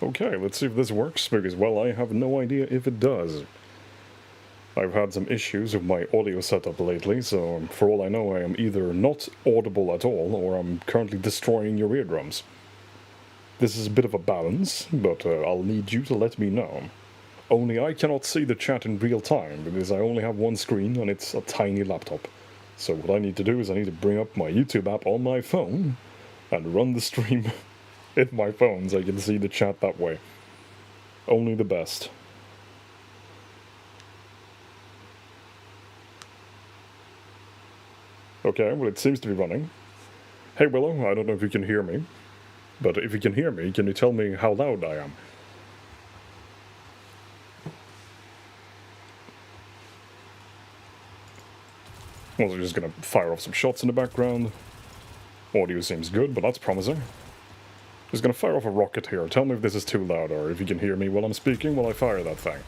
Okay, let's see if this works, because, well, I have no idea if it does. I've had some issues with my audio setup lately, so for all I know I am either not audible at all, or I'm currently destroying your eardrums. This is a bit of a balance, but I'll need you to let me know. Only I cannot see the chat in real time, because I only have one screen and it's a tiny laptop. So what I need to do is I need to bring up my YouTube app on my phone and run the stream in my phone so I can see the chat that way. Only the best. Okay, well, it seems to be running. Hey Willow, I don't know if you can hear me, but if you can hear me, can you tell me how loud I am? Well, we're just gonna fire off some shots in the background. Audio seems good, but that's promising. Just gonna fire off a rocket here. Tell me if this is too loud, or if you can hear me while I'm speaking while I fire that thing.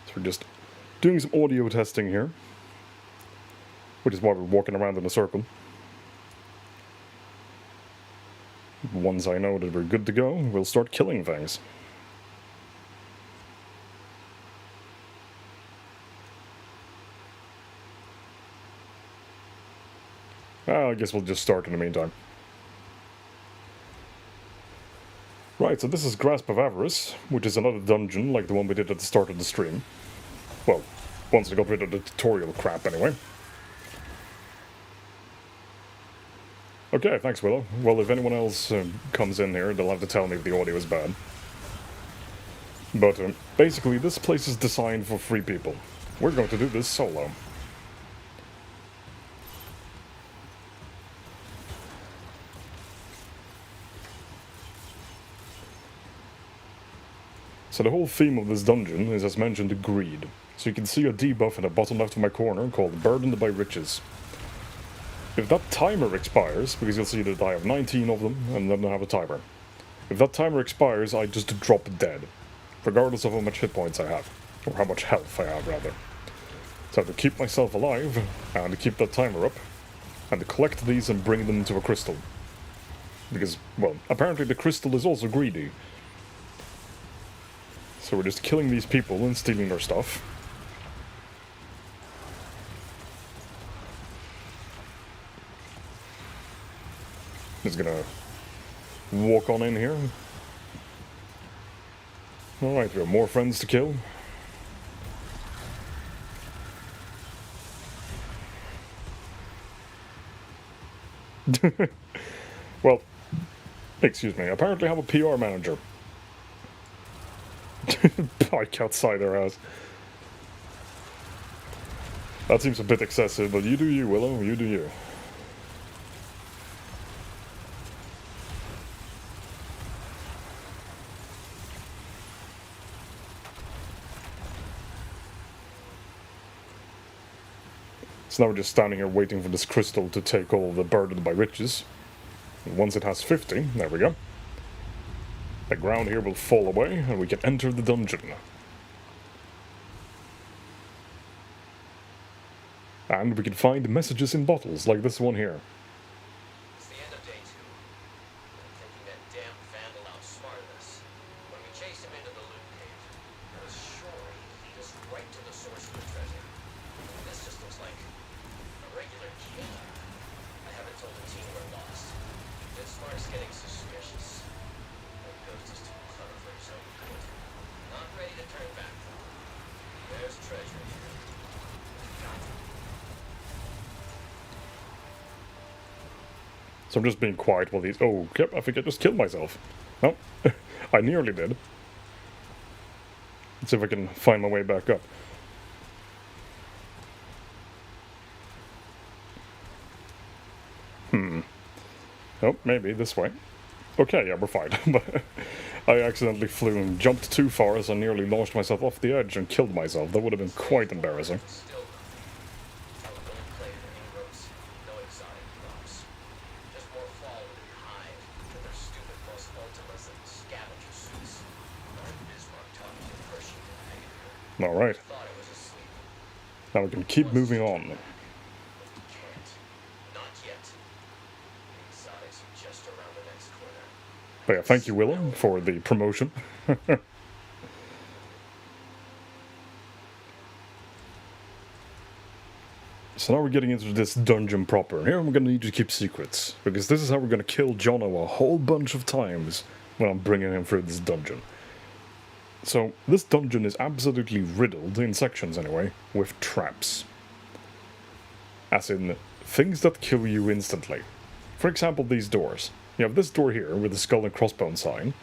So we're just doing some audio testing here, which is why we're walking around in a circle. Once I know that we're good to go, we'll start killing things. I guess we'll just start in the meantime. Right, so this is Grasp of Avarice, which is another dungeon like the one we did at the start of the stream. Well, once I got rid of the tutorial crap anyway. Okay, thanks Willow. Well, if anyone else comes in here, they'll have to tell me if the audio is bad. But basically, this place is designed for 3 people. We're going to do this solo. So the whole theme of this dungeon is, as mentioned, greed. So you can see a debuff in the bottom left of my corner called Burdened by Riches. If that timer expires, because you'll see that I have 19 of them, and then I have a timer. If that timer expires, I just drop dead, regardless of how much hit points I have, or how much health I have, rather. So I have to keep myself alive, and to keep that timer up, and to collect these and bring them to a crystal. Because, well, apparently the crystal is also greedy. So we're just killing these people and stealing their stuff. Just gonna walk on in here. Alright, we have more friends to kill. Well, excuse me, apparently I have a PR manager. Bike outside our house. That seems a bit excessive, but you do you, Willow, you do you. So now we're just standing here waiting for this crystal to take all the Burdened by Riches. And once it has 50, there we go. The ground here will fall away, and we can enter the dungeon. And we can find messages in bottles, like this one here. It's the end of day 2. I'm thinking that damn vandal outsmarted us. When we chased him into the loot cave, I was sure he'd lead us right to the source of the treasure. This just looks like a regular cave. I haven't told the team we're lost. Then Smart's getting suspicious. That ghost is too clever for his own good. Not ready to turn back, though. There's treasure here. Got it. So I'm just being quiet while these... Oh, I think I just killed myself. Oh, I nearly did. Let's see if I can find my way back up. Oh, maybe this way. Okay, yeah, we're fine. But I accidentally flew and jumped too far as I nearly launched myself off the edge and killed myself. That would have been quite embarrassing. Still, tell him don't play the inroads, no exotic props. Just more fall with your hide than their stupid most ultimas and scavenger suits. Lord Bismarck taught me to appreciate the negative. Alright, Thought I was asleep. now we can keep moving on. But we can't. But yeah, thank you, Willem, for the promotion. So now we're getting into this dungeon proper. And here I'm gonna need to keep secrets, because this is how we're gonna kill Jono a whole bunch of times when I'm bringing him through this dungeon. So this dungeon is absolutely riddled, in sections anyway, with traps. As in, things that kill you instantly. For example, these doors. You have this door here with the skull and crossbone sign,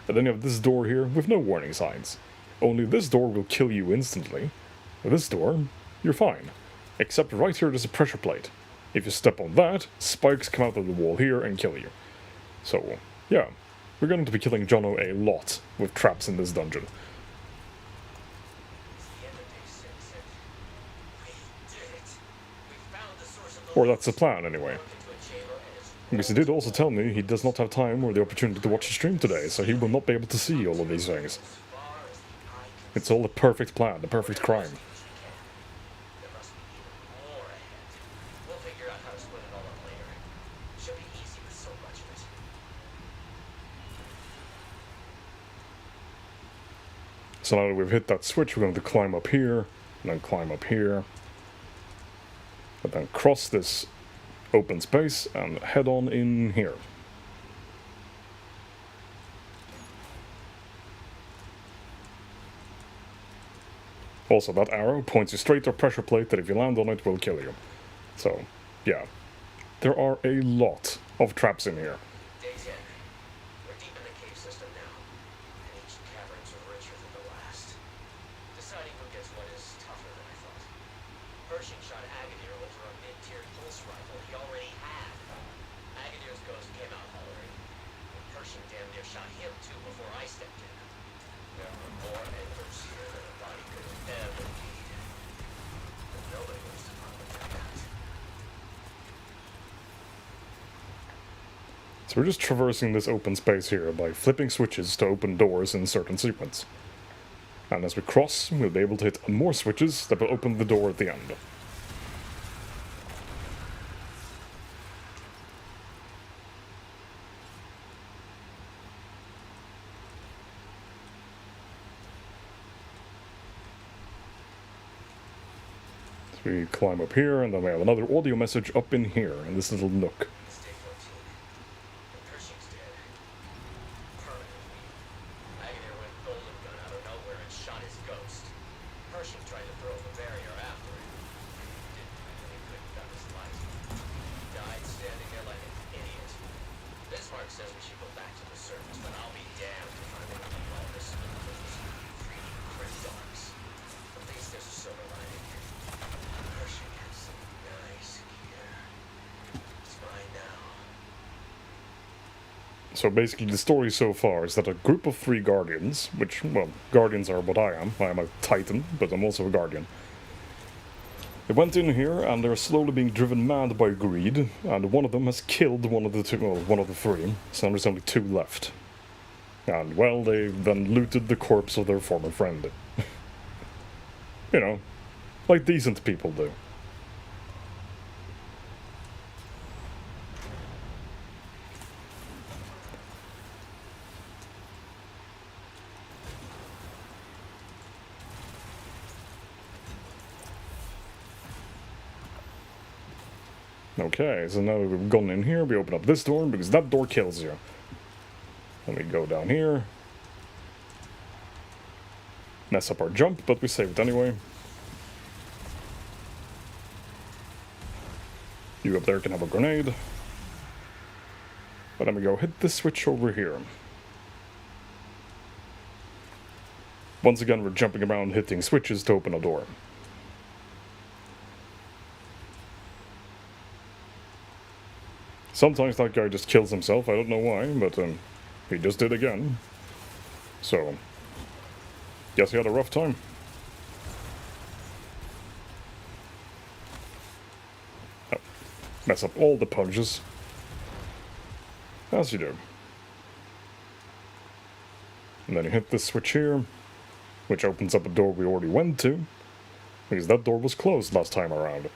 and then you have this door here with no warning signs. Only this door will kill you instantly. This door, you're fine. Except right here there's a pressure plate. If you step on that, spikes come out of the wall here and kill you. So, yeah, we're going to be killing Jono a lot with traps in this dungeon. Or that's the plan, anyway. Because he did also tell me he does not have time or the opportunity to watch the stream today, so he will not be able to see all of these things. It's all the perfect plan, the perfect crime. So now that we've hit that switch, we're going to climb up here, and then climb up here, and then cross this open space and head on in here. Also, that arrow points you straight to a pressure plate that if you land on it will kill you. So, yeah. There are a lot of traps in here. Day 10. We're deep in the cave system now, and each caverns are richer than the last. Deciding who gets what is tougher than I thought. Pershing shot Agadir over a mid-tier pulse rifle he already had. Agadir's ghost came out hollering, and Pershing damn near shot him too before I stepped in. There were more antlers here than a body could ever need. But nobody was to bother with that. So we're just traversing this open space here by flipping switches to open doors in certain sequence. And as we cross, we'll be able to hit more switches that will open the door at the end. So we climb up here, and then we have another audio message up in here, in this little nook. It's day 14. And Pershing's dead. Permanently. Agadir went golden gun out of nowhere and shot his ghost. Pershing tried to throw the barrier after him. Didn't, and he couldn't gun his light. He died standing there like an idiot. Bismarck says we should go back to the surface, but I'll be damned if I'm able to do all this with those 3D print dogs. At least there's a silver lining. Pershing had some nice gear. It's mine now. So basically the story so far is that a group of 3 guardians, which, well, guardians are what I am a titan, but I'm also a guardian. They went in here and they're slowly being driven mad by greed, and one of them has killed one of the 3, so there's only 2 left. And, well, they then looted the corpse of their former friend. You know, like decent people do. Okay, so now we've gone in here, we open up this door, because that door kills you. Then we go down here. Mess up our jump, but we save it anyway. You up there can have a grenade. But then we go hit this switch over here. Once again, we're jumping around hitting switches to open a door. Sometimes that guy just kills himself, I don't know why, but he just did again. So, guess he had a rough time. Oh, mess up all the punches. As you do. And then you hit this switch here, which opens up a door we already went to, because that door was closed last time around.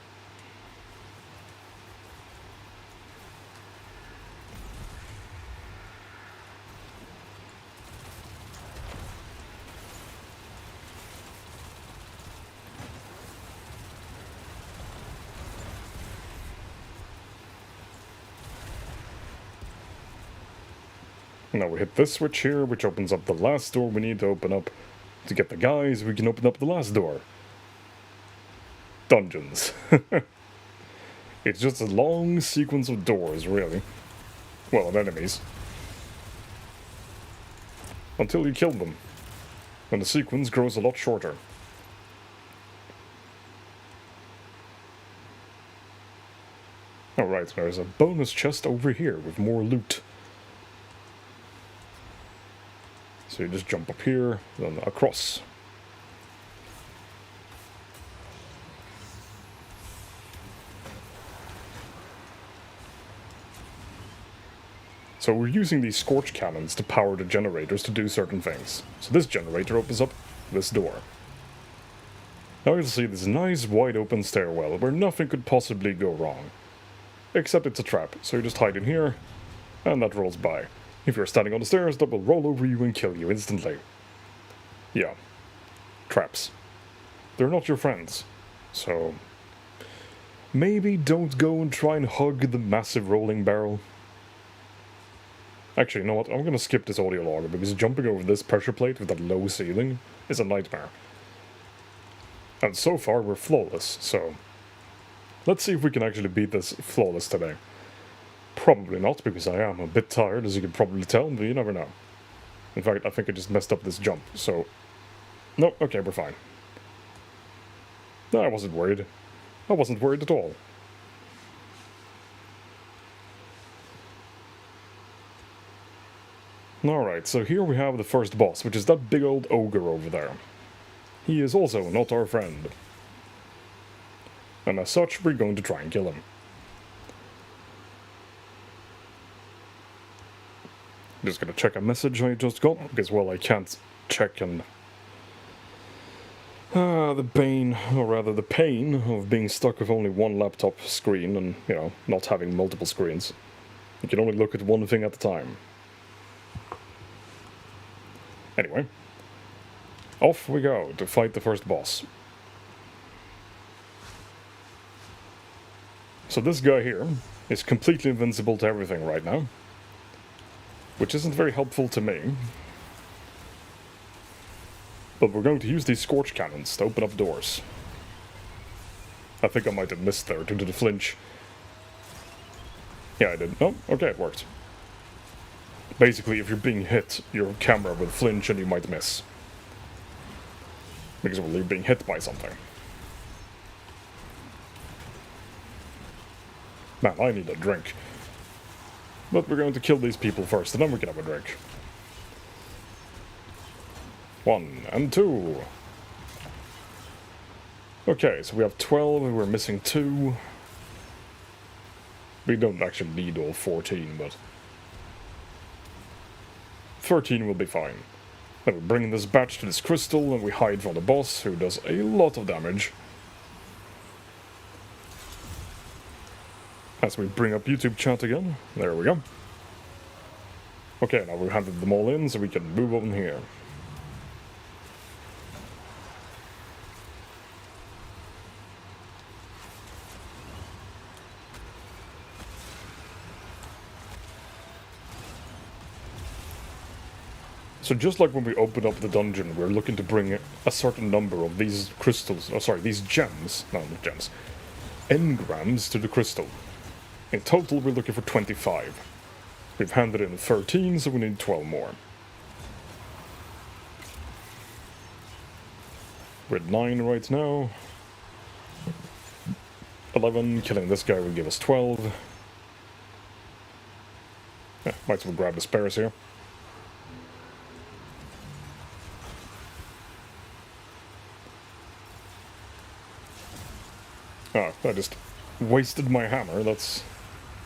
Now we hit this switch here, which opens up the last door we need to open up. To get the guys, we can open up the last door. Dungeons. It's just a long sequence of doors, really. Well, of enemies. Until you kill them. And the sequence grows a lot shorter. Alright, there's a bonus chest over here with more loot. So you just jump up here, then across. So we're using these scorch cannons to power the generators to do certain things. So this generator opens up this door. Now you'll see this nice wide open stairwell where nothing could possibly go wrong. Except it's a trap, so you just hide in here, and that rolls by. If you're standing on the stairs, that will roll over you and kill you instantly. Yeah. Traps. They're not your friends. So maybe don't go and try and hug the massive rolling barrel. Actually, you know what? I'm gonna skip this audio log because jumping over this pressure plate with that low ceiling is a nightmare. And so far we're flawless, so let's see if we can actually beat this flawless today. Probably not, because I am a bit tired, as you can probably tell, but you never know. In fact, I think I just messed up this jump, so... No, okay, we're fine. No, I wasn't worried. I wasn't worried at all. Alright, so here we have the first boss, which is that big old ogre over there. He is also not our friend. And as such, we're going to try and kill him. Just gonna check a message I just got, because, well, I can't check and... the pain, or rather the pain, of being stuck with only one laptop screen and, you know, not having multiple screens. You can only look at one thing at a time. Anyway, off we go to fight the first boss. So this guy here is completely invincible to everything right now, which isn't very helpful to me. But we're going to use these scorch cannons to open up doors. I think I might have missed there due to the flinch. Yeah, I did. Oh, okay, it worked. Basically, if you're being hit, your camera will flinch and you might miss. Because, well, you're being hit by something. Man, I need a drink. But we're going to kill these people first, and then we can have a drink. 1 and 2. Okay, so we have 12, and we're missing 2. We don't actually need all 14, but 13 will be fine. Then we bring this batch to this crystal, and we hide from the boss, who does a lot of damage. As we bring up YouTube chat again. There we go. Okay, now we've handed them all in, so we can move on here. So just like when we open up the dungeon, we're looking to bring a certain number of these crystals, these gems, no, not gems, engrams to the crystal. In total, we're looking for 25. We've handed in 13, so we need 12 more. We're at 9 right now. 11, killing this guy will give us 12. Yeah, might as well grab the spares here. Oh, I just wasted my hammer, that's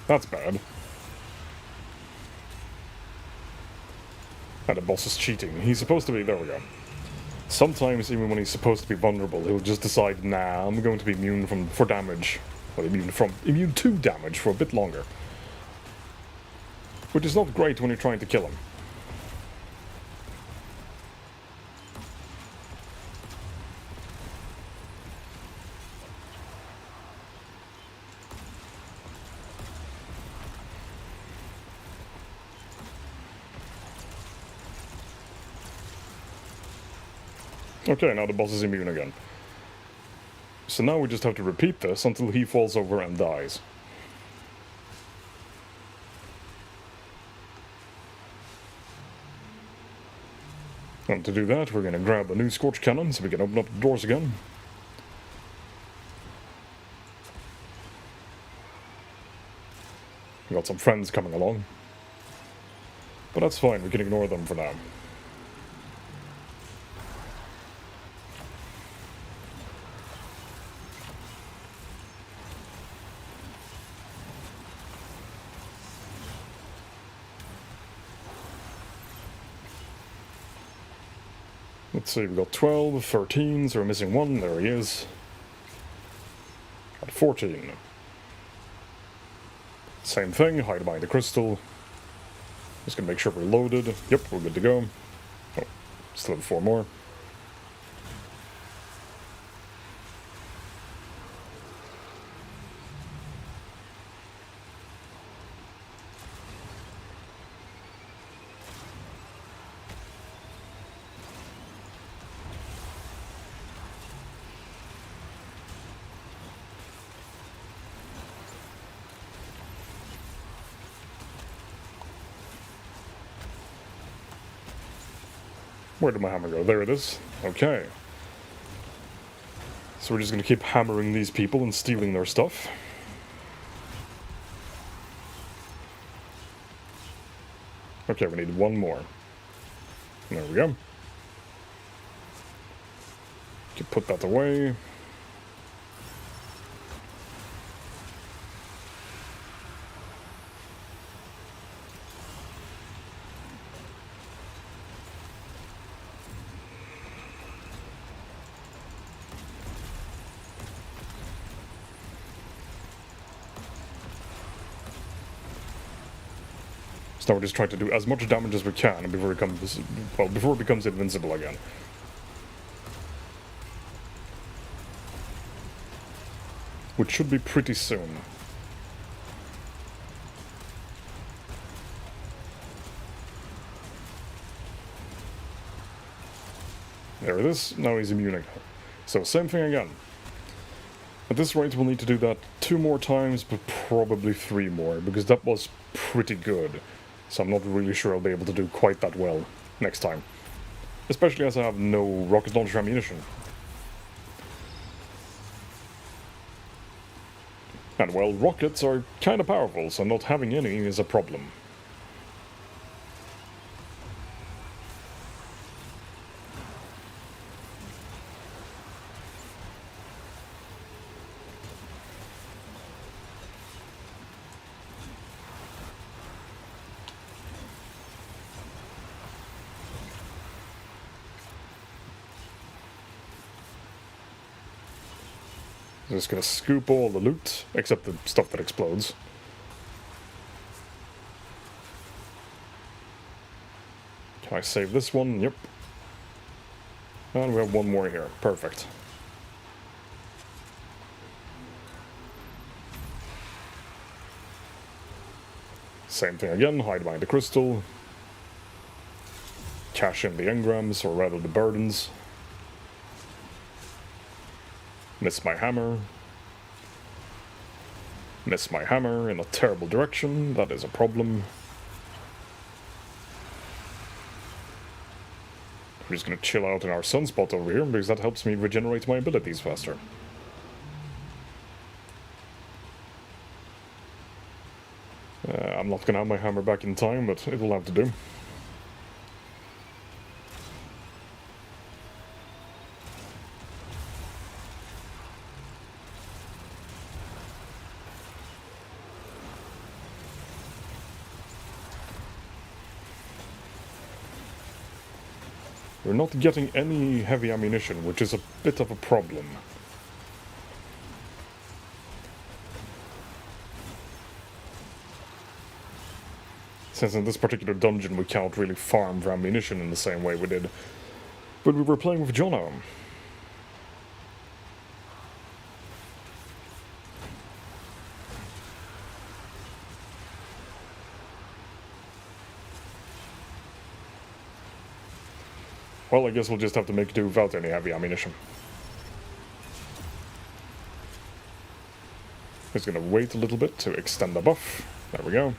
bad. And the boss is cheating. He's supposed to be... there we go. Sometimes, even when he's supposed to be vulnerable, he'll just decide, nah, I'm going to be immune for damage. Well, immune to damage for a bit longer. Which is not great when you're trying to kill him. Okay, now the boss is immune again. So now we just have to repeat this until he falls over and dies. And to do that, we're going to grab a new Scorch Cannon so we can open up the doors again. We got some friends coming along. But that's fine, we can ignore them for now. Let's see, we got 12, 13, so we're missing one, there he is. Got 14. Same thing, hide behind the crystal. Just gonna make sure we're loaded. Yep, we're good to go. Oh, still have 4 more. Where did my hammer go? There it is. Okay. So we're just gonna keep hammering these people and stealing their stuff. Okay, we need 1 more. There we go. Can put that away. So now we're just trying to do as much damage as we can before it becomes invincible again. Which should be pretty soon. There it is, now he's immune again. So same thing again. At this rate we'll need to do that 2 more times, but probably 3 more, because that was pretty good. So I'm not really sure I'll be able to do quite that well next time. Especially as I have no rocket launcher ammunition. And well, rockets are kinda powerful, so not having any is a problem. I'm just gonna scoop all the loot, except the stuff that explodes. Can I save this one? Yep. And we have 1 more here. Perfect. Same thing again, hide behind the crystal. Cash in the engrams, or rather the burdens. Miss my hammer. Miss my hammer in a terrible direction, that is a problem. We're just gonna chill out in our sunspot over here, because that helps me regenerate my abilities faster. I'm not gonna have my hammer back in time, but it will have to do. We're not getting any heavy ammunition, which is a bit of a problem. Since in this particular dungeon we can't really farm for ammunition in the same way we did when we were playing with Jono. Well, I guess we'll just have to make do without any heavy ammunition. Just gonna wait a little bit to extend the buff. There we go.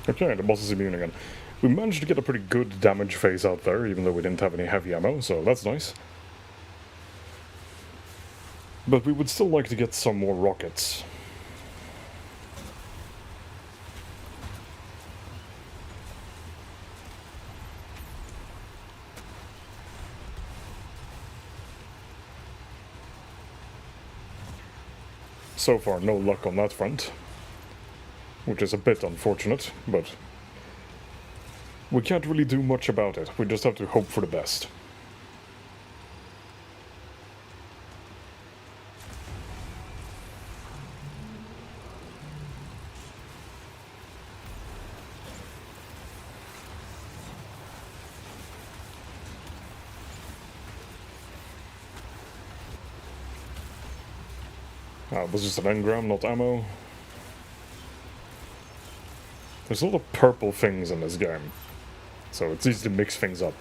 Okay, the boss is immune again. We managed to get a pretty good damage phase out there, even though we didn't have any heavy ammo, so that's nice. But we would still like to get some more rockets. So far, no luck on that front. Which is a bit unfortunate, but we can't really do much about it. We just have to hope for the best. This is an engram, not ammo. There's a lot of purple things in this game, so it's easy to mix things up.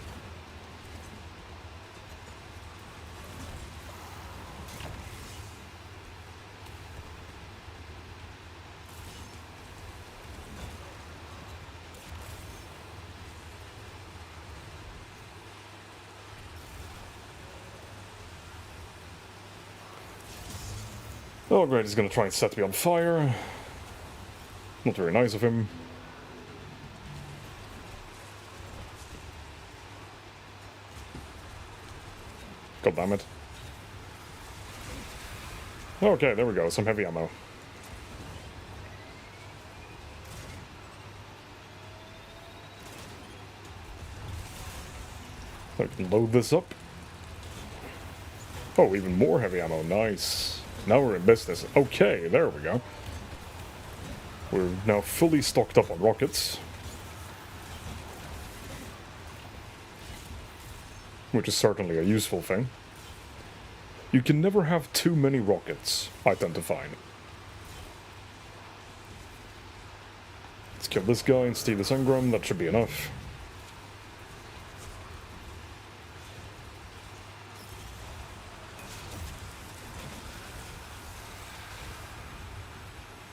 Oh great, he's gonna try and set me on fire. Not very nice of him. God damn it. Okay, there we go, some heavy ammo. I can load this up. Oh, even more heavy ammo, nice. Now we're in business. Okay, there we go. We're now fully stocked up on rockets. Which is certainly a useful thing. You can never have too many rockets, I tend to find. Let's kill this guy and steal this engram, that should be enough.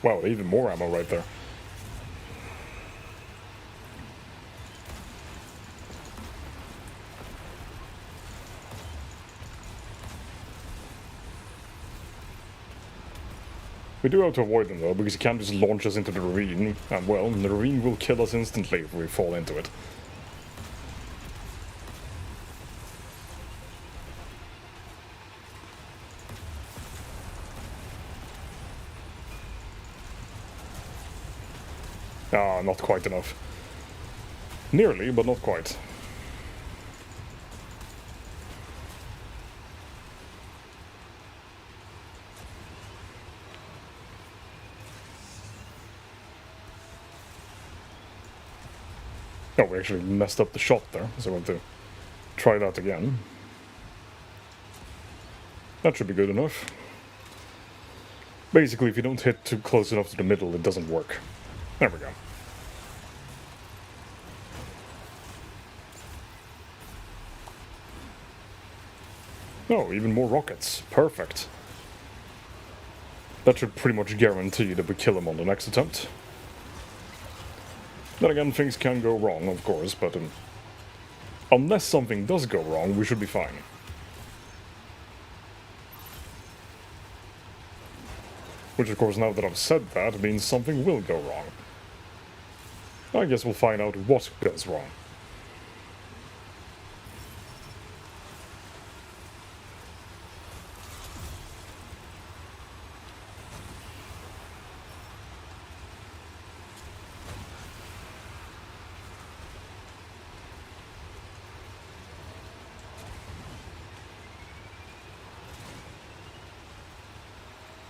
Wow, even more ammo right there. We do have to avoid them though, because he can't just launch us into the ravine, and well, the ravine will kill us instantly if we fall into it. Ah, not quite enough. Nearly, but not quite. Oh, we actually messed up the shot there, so we'll have to try that again. That should be good enough. Basically, if you don't hit too close enough to the middle, it doesn't work. There we go. Oh, even more rockets. Perfect. That should pretty much guarantee that we kill him on the next attempt. Then again, things can go wrong, of course, but unless something does go wrong, we should be fine. Which, of course, now that I've said that, means something will go wrong. I guess we'll find out what goes wrong.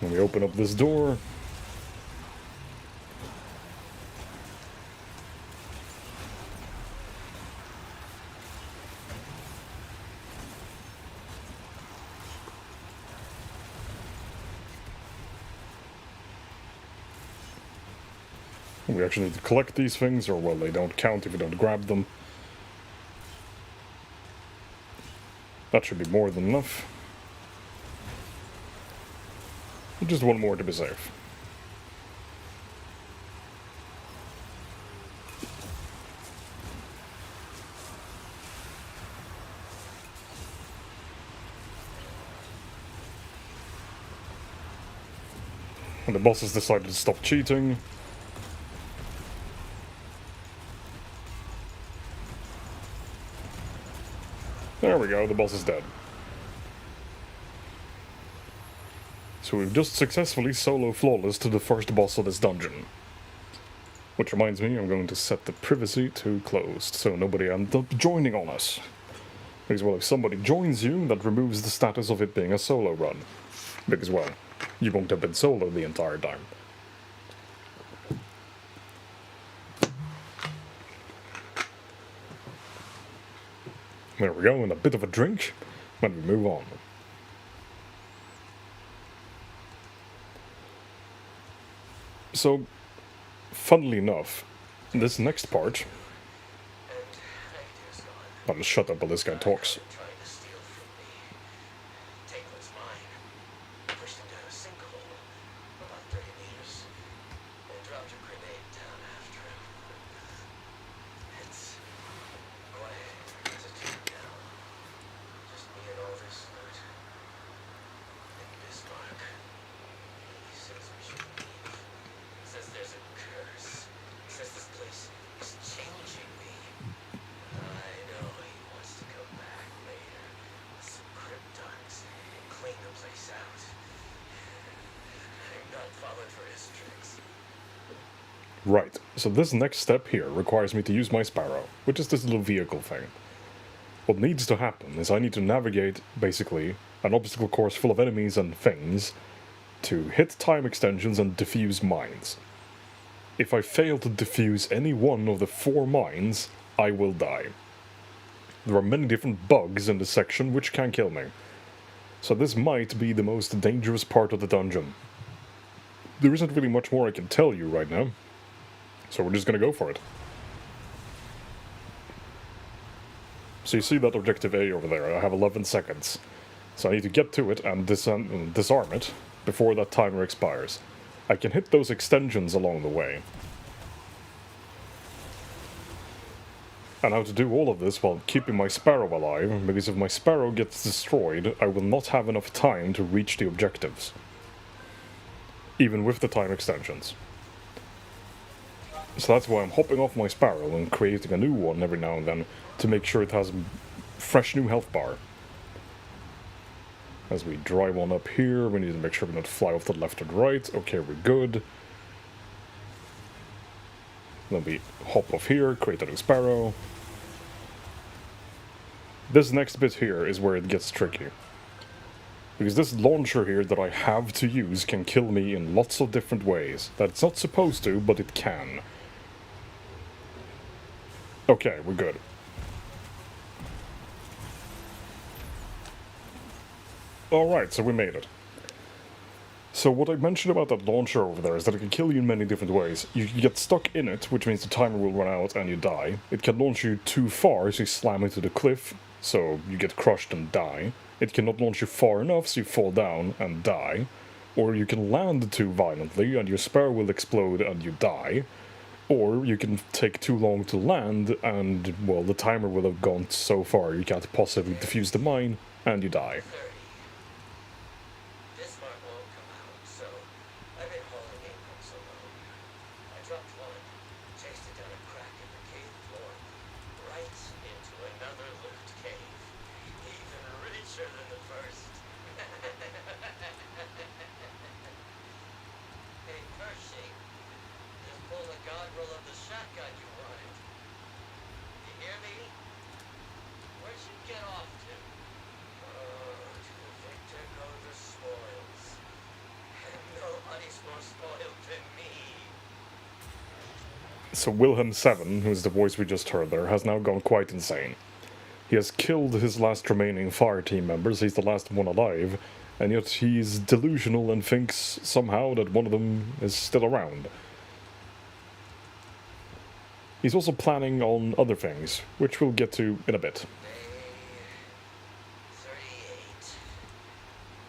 When we open up this door, we actually need to collect these things, or well, they don't count if you don't grab them. That should be more than enough. Just one more to be safe. And the boss has decided to stop cheating. There we go, the boss is dead. So we've just successfully solo flawless to the first boss of this dungeon. Which reminds me, I'm going to set the privacy to closed, so nobody ends up joining on us. Because, well, if somebody joins you, that removes the status of it being a solo run. Because, well, you won't have been solo the entire time. There we go, and a bit of a drink, and we move on. So, funnily enough, this next part... I'll just shut up while this guy talks. Right, so this next step here requires me to use my Sparrow, which is this little vehicle thing. What needs to happen is I need to navigate, basically, an obstacle course full of enemies and things to hit time extensions and defuse mines. If I fail to defuse any one of the 4 mines, I will die. There are many different bugs in this section which can kill me. So this might be the most dangerous part of the dungeon. There isn't really much more I can tell you right now. So we're just gonna go for it. So you see that objective A over there, I have 11 seconds. So I need to get to it and disarm it before that timer expires. I can hit those extensions along the way. And how to do all of this while keeping my Sparrow alive, because if my Sparrow gets destroyed, I will not have enough time to reach the objectives. Even with the time extensions. So that's why I'm hopping off my Sparrow and creating a new one every now and then to make sure it has a fresh new health bar. As we drive on up here, we need to make sure we don't fly off to the left or right. Okay, we're good. Then we hop off here, create a new Sparrow. This next bit here is where it gets tricky. Because this launcher here that I have to use can kill me in lots of different ways. That it's not supposed to, but it can. Okay, we're good. Alright, so we made it. So what I mentioned about that launcher over there is that it can kill you in many different ways. You can get stuck in it, which means the timer will run out and you die. It can launch you too far, so you slam into the cliff, so you get crushed and die. It cannot launch you far enough, so you fall down and die. Or you can land too violently, and your Sparrow will explode and you die. Or you can take too long to land, and, well, the timer will have gone so far you can't possibly defuse the mine, and you die. This mark won't come out, so I've been hauling ankles alone. I dropped one, chased it down a crack in the cave floor, right into another loot cave. Even richer than the first. Hey, Percy. Just pull the godroll of the shotgun you wanted. You hear me? Where'd you get off to? So Wilhelm 7, who's the voice we just heard there, has now gone quite insane. He has killed his last remaining fire team members, he's the last one alive, and yet he's delusional and thinks somehow that one of them is still around. He's also planning on other things, which we'll get to in a bit. Day 38.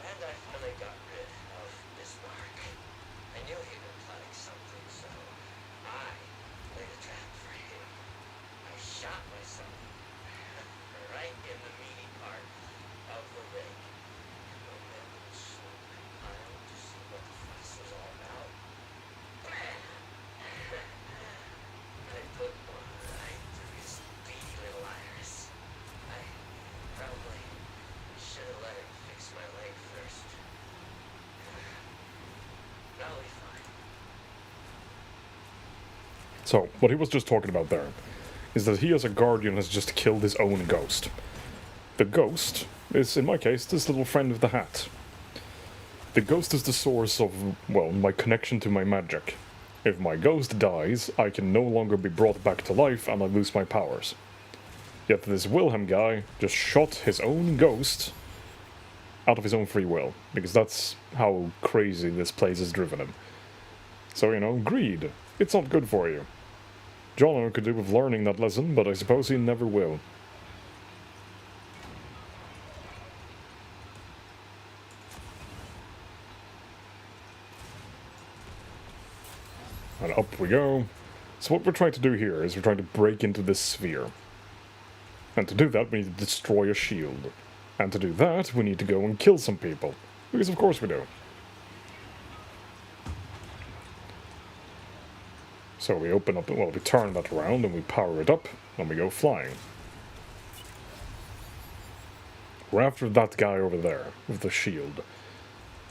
And I finally got rid of Bismarck. I knew he'd been planning something, so I laid a trap for him. I shot myself right in the meaty part of the leg. No man would swoop pile to see what the fuss was all about. I put one right through his beady little iris. I probably should have let him fix my leg first. That'll be fine. So, what he was just talking about there is that he as a guardian has just killed his own ghost. The ghost is, in my case, this little friend with the hat. The ghost is the source of, well, my connection to my magic. If my ghost dies, I can no longer be brought back to life and I lose my powers. Yet this Wilhelm guy just shot his own ghost out of his own free will, because that's how crazy this place has driven him. So, you know, greed. It's not good for you. Jono could do with learning that lesson, but I suppose he never will. And up we go. So what we're trying to do here is we're trying to break into this sphere. And to do that, we need to destroy a shield. And to do that, we need to go and kill some people. Because of course we do. So we open up, well, we turn that around and we power it up, and we go flying. We're after that guy over there, with the shield.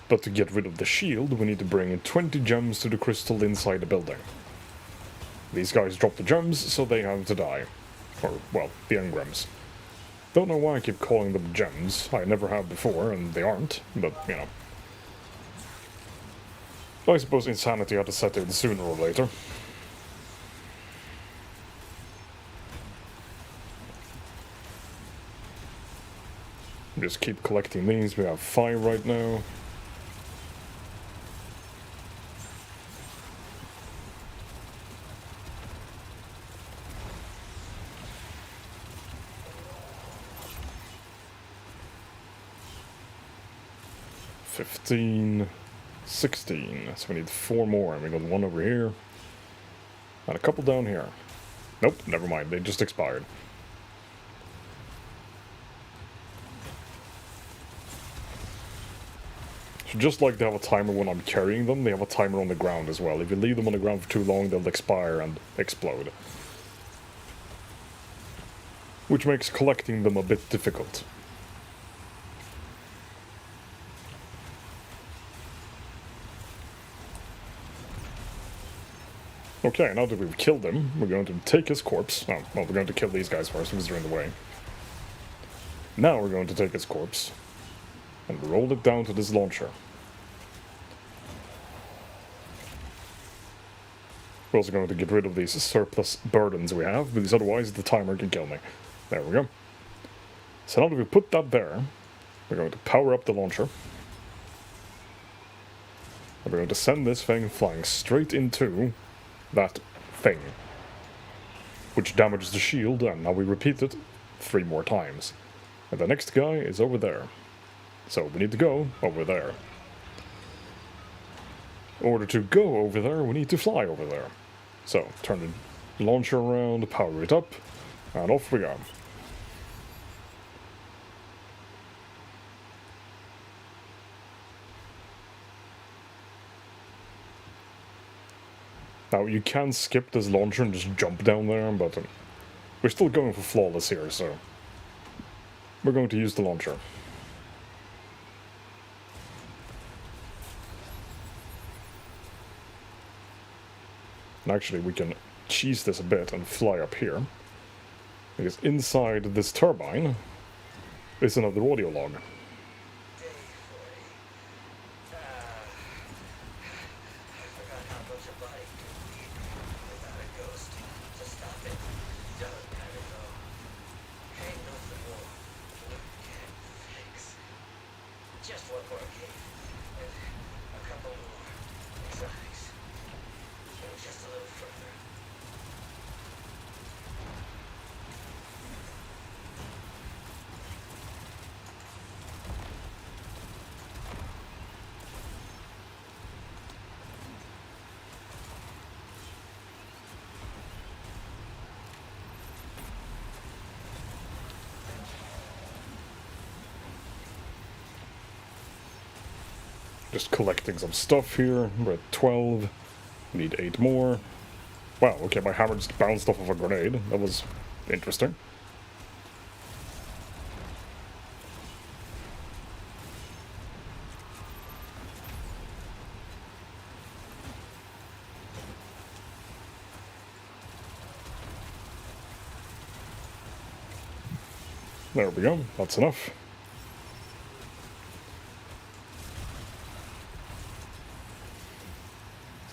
But to get rid of the shield, we need to bring in 20 gems to the crystal inside the building. These guys drop the gems, so they have to die. Or, well, the engrams. Don't know why I keep calling them gems. I never have before, and they aren't, but, you know. I suppose insanity had to set in sooner or later. Just keep collecting these. We have 5 right now. $15, $16. So we need 4 more, and we got 1 over here. And a couple down here. Nope, never mind. They just expired. So just like they have a timer when I'm carrying them, they have a timer on the ground as well. If you leave them on the ground for too long, they'll expire and explode. Which makes collecting them a bit difficult. Okay, now that we've killed him, we're going to take his corpse. Oh, well, we're going to kill these guys first because they're in the way. Now we're going to take his corpse and roll it down to this launcher. We're also going to get rid of these surplus burdens we have, because otherwise the timer can kill me. There we go. So now that we put that there, we're going to power up the launcher. And we're going to send this thing flying straight into that thing, which damages the shield, and now we repeat it 3 more times. And the next guy is over there. So we need to go over there. In order to go over there, we need to fly over there. So, turn the launcher around, power it up, and off we go. Now, you can skip this launcher and just jump down there, but we're still going for flawless here, so we're going to use the launcher. And actually, we can cheese this a bit and fly up here, because inside this turbine is another audio log. I forgot how much a body could be without a ghost. one more cave, and a couple more exotics. Go just a little further. Just collecting some stuff here. We're at 12. Need 8 more. Wow, okay, my hammer just bounced off of a grenade. That was interesting. There we go, that's enough.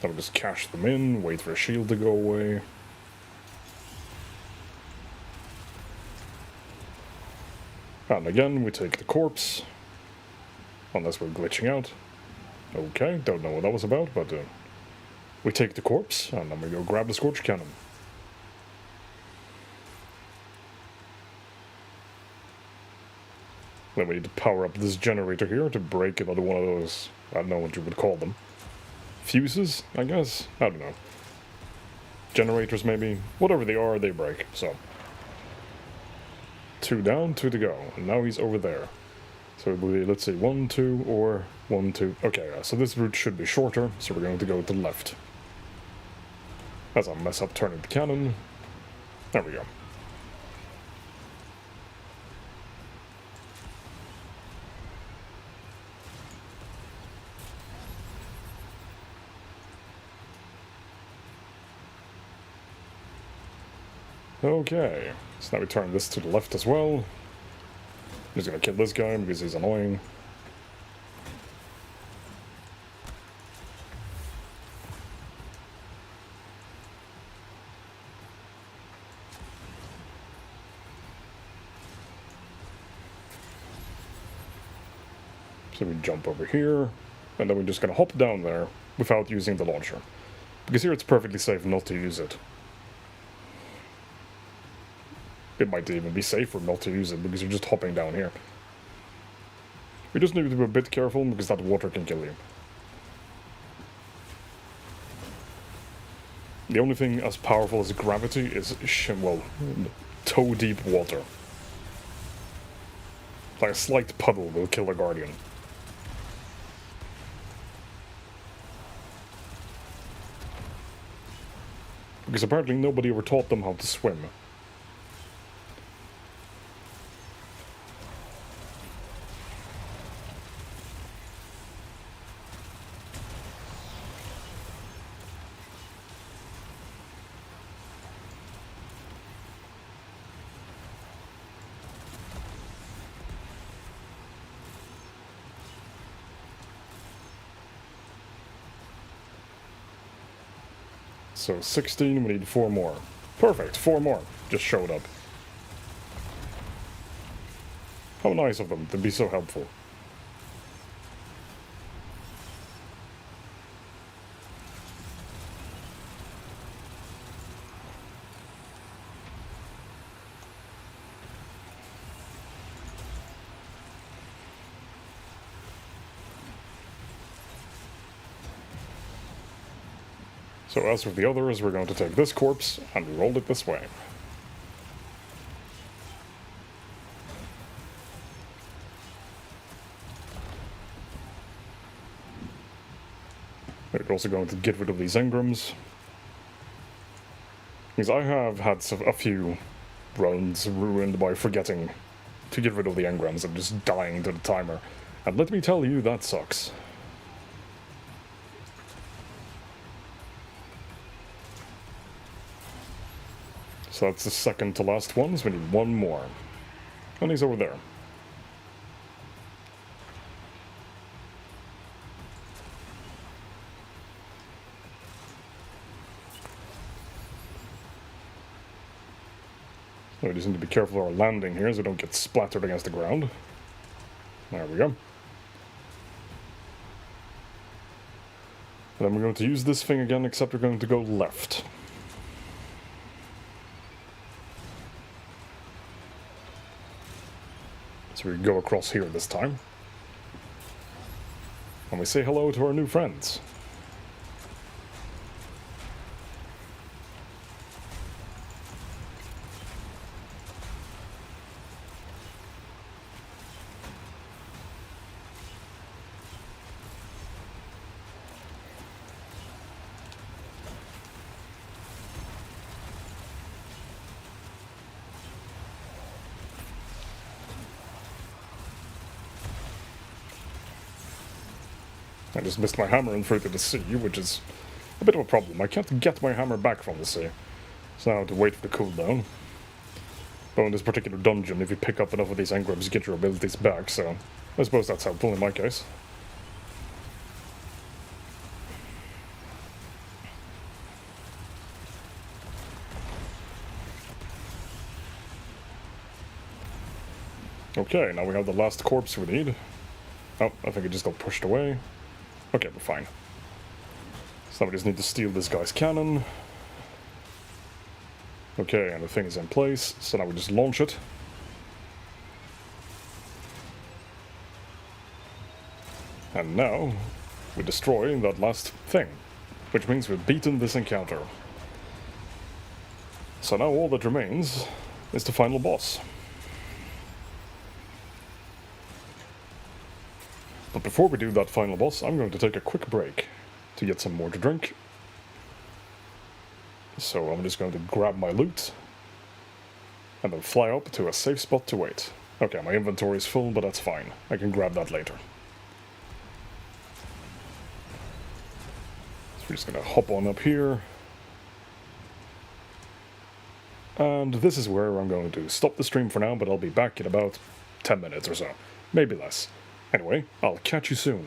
So I'll just cash them in, wait for a shield to go away. And again, we take the corpse. Unless we're glitching out. Okay, don't know what that was about, but we take the corpse, and then we go grab the Scorch Cannon. Then we need to power up this generator here to break another one of those, I don't know what you would call them. Fuses, I guess? I don't know. Generators, maybe? Whatever they are, they break, so. 2 down, 2 to go. And now he's over there. So it will be, let's see, 1, 2, or 1, 2. Okay, so this route should be shorter, so we're going to go to the left. As I mess up turning the cannon. There we go. Okay, so now we turn this to the left as well. I'm just gonna kill this guy because he's annoying. So we jump over here, and then we're just gonna hop down there without using the launcher. Because here it's perfectly safe not to use it. It might even be safer not to use it because you're just hopping down here. We just need to be a bit careful because that water can kill you. The only thing as powerful as gravity is, well, toe-deep water. Like a slight puddle will kill a guardian. Because apparently nobody ever taught them how to swim. So 16, we need 4 more. Perfect, 4 more just showed up. How nice of them to be so helpful. So as with the others, we're going to take this corpse and roll it this way. We're also going to get rid of these engrams. Because I have had a few runs ruined by forgetting to get rid of the engrams and just dying to the timer. And let me tell you, that sucks. So that's the second to last one, so we need 1 more. And he's over there. So we just need to be careful of our landing here so we don't get splattered against the ground. There we go. Then we're going to use this thing again, except we're going to go left. So we go across here this time. And we say hello to our new friends. I just missed my hammer and threw it to the sea, which is a bit of a problem. I can't get my hammer back from the sea. So now I have to wait for the cooldown. But in this particular dungeon, if you pick up enough of these engrams, you get your abilities back, so I suppose that's helpful in my case. Okay, now we have the last corpse we need. Oh, I think it just got pushed away. Okay, we're fine. So now we just need to steal this guy's cannon. Okay, and the thing is in place, so now we just launch it. And now, we destroy that last thing, which means we've beaten this encounter. So now all that remains is the final boss. But before we do that final boss, I'm going to take a quick break to get some more to drink. So I'm just going to grab my loot and then fly up to a safe spot to wait. Okay, my inventory is full, but that's fine. I can grab that later. So we're just going to hop on up here. And this is where I'm going to stop the stream for now, but I'll be back in about 10 minutes or so. Maybe less. Anyway, I'll catch you soon.